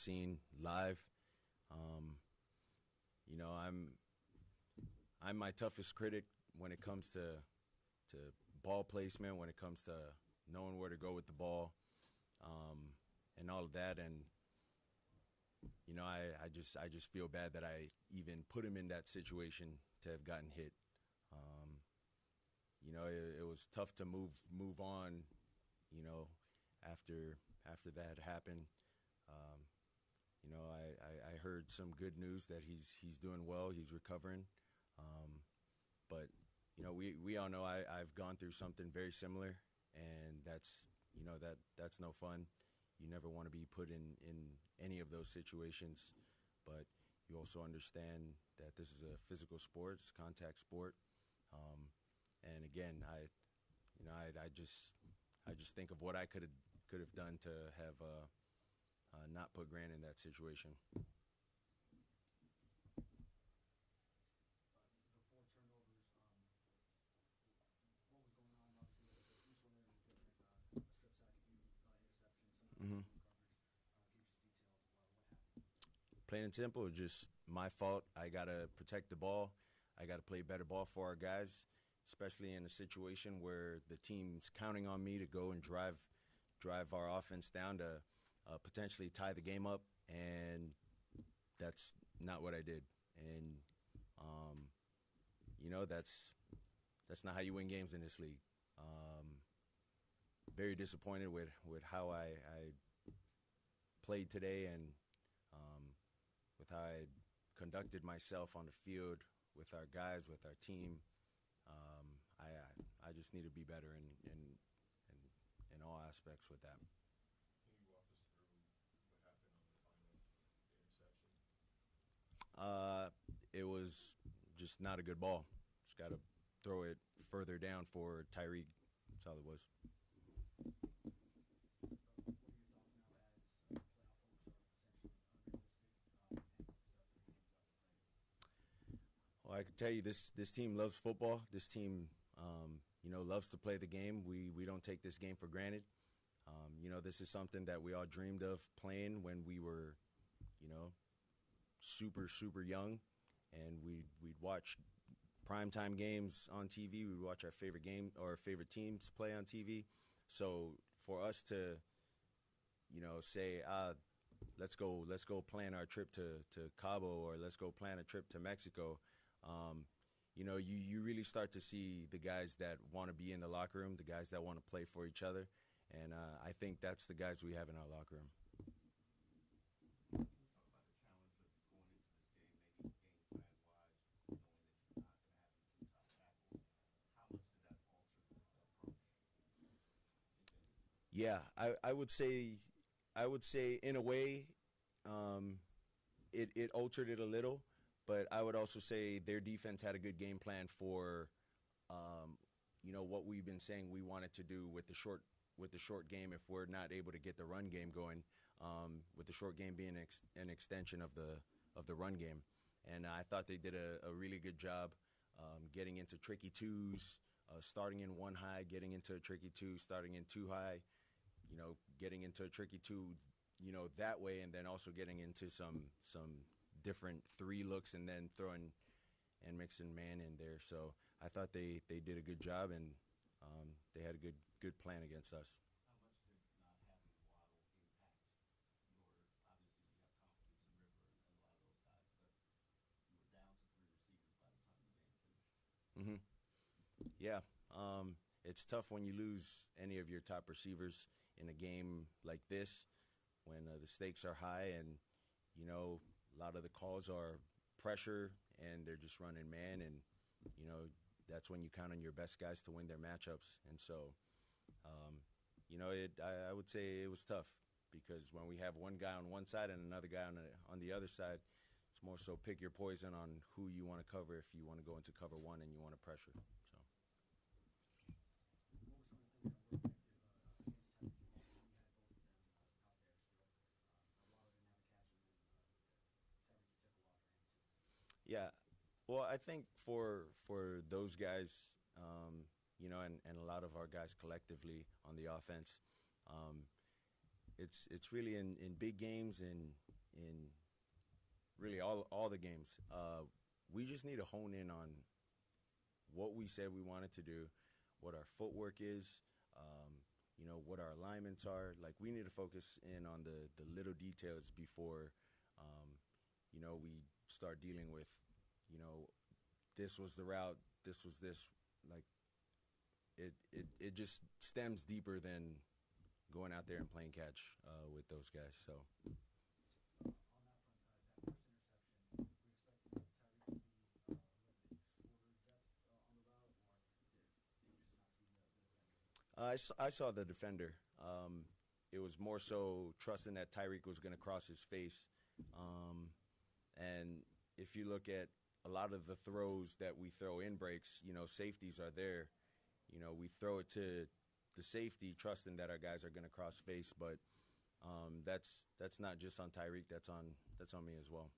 seen live. I'm my toughest critic when it comes to ball placement, when it comes to knowing where to go with the ball, and all of that. And I just feel bad that I even put him in that situation to have gotten hit. It was tough to move on. After that happened. I heard some good news that he's doing well, he's recovering. But we all know I've gone through something very similar, and that's that's no fun. You never want to be put in any of those situations, but you also understand that this is a physical sport, it's a contact sport. And again, I just think of what I could have done to have not put Grant in that situation. The 4 turnovers, what was going on? Obviously, each one of them was different. A strip sack, a few interceptions, some coverage. Can you just detail what happened? Plain and simple, just my fault. I got to protect the ball. I got to play better ball for our guys, especially in a situation where the team's counting on me to go and drive our offense down to potentially tie the game up, and that's not what I did. And that's not how you win games in this league. Very disappointed with how I played today, and with how I conducted myself on the field with our guys, with our team. I just need to be better in all aspects with that. Can you walk us through what happened on the final interception? It was just not a good ball. Just got to throw it further down for Tyreek. That's all it was. What are your thoughts now as playoff hopes are essentially unrealistic and stuff 3 games out of play? Well, I can tell you this team loves football. This team, loves to play the game. We don't take this game for granted. This is something that we all dreamed of playing when we were, super, super young. And we'd watch primetime games on TV. We'd watch our favorite game or favorite teams play on TV. So for us to, say, let's go plan our trip to Cabo, or let's go plan a trip to Mexico. You really start to see the guys that want to be in the locker room, the guys that want to play for each other. And I think that's the guys we have in our locker room. Can you talk about the challenge of going into this game, maybe game plan-wise, knowing that you're not going to have 2 top tackles? How much did that alter the approach? Yeah, I would say in a way it altered it a little, but I would also say their defense had a good game plan for what we've been saying we wanted to do with the short game if we're not able to get the run game going, with the short game being an extension of the run game. And I thought they did a really good job getting into tricky twos, starting in 1 high, getting into a tricky 2, starting in 2 high, getting into a tricky 2, that way, and then also getting into some different 3 looks and then throwing and mixing man in there. So I thought they did a good job, and they had a good plan against us. How much did not having Waddle impact your, obviously you have confidence in River and a lot of those guys, but you were down to 3 receivers by the time the game finished? Yeah. It's tough when you lose any of your top receivers in a game like this, when the stakes are high, and a lot of the calls are pressure and they're just running man, and that's when you count on your best guys to win their matchups. And so I would say it was tough, because when we have one guy on one side and another guy on the other side, it's more so pick your poison on who you want to cover if you want to go into cover 1 and you want to pressure. So What were some of the things that were effective against Tyreek and Waddle? You had both of them out there still. Waddle didn't have a catch, and then Tyreek took a lot for him too. yeah, well, I think for those guys, and a lot of our guys collectively on the offense, it's really in big games and in really all the games. We just need to hone in on what we said we wanted to do, what our footwork is, what our alignments are. Like, we need to focus in on the little details before, we start dealing with, this was the route, this was this. Like, it just stems deeper than going out there and playing catch with those guys. So. On that front, that first interception, we expected Tyreek to be a little bit shorter depth on the route, or did you just not see the defender? I saw the defender. It was more so trusting that Tyreek was going to cross his face. And if you look at a lot of the throws that we throw in breaks, safeties are there. We throw it to the safety, trusting that our guys are going to cross face. But that's not just on Tyreek. That's on me as well.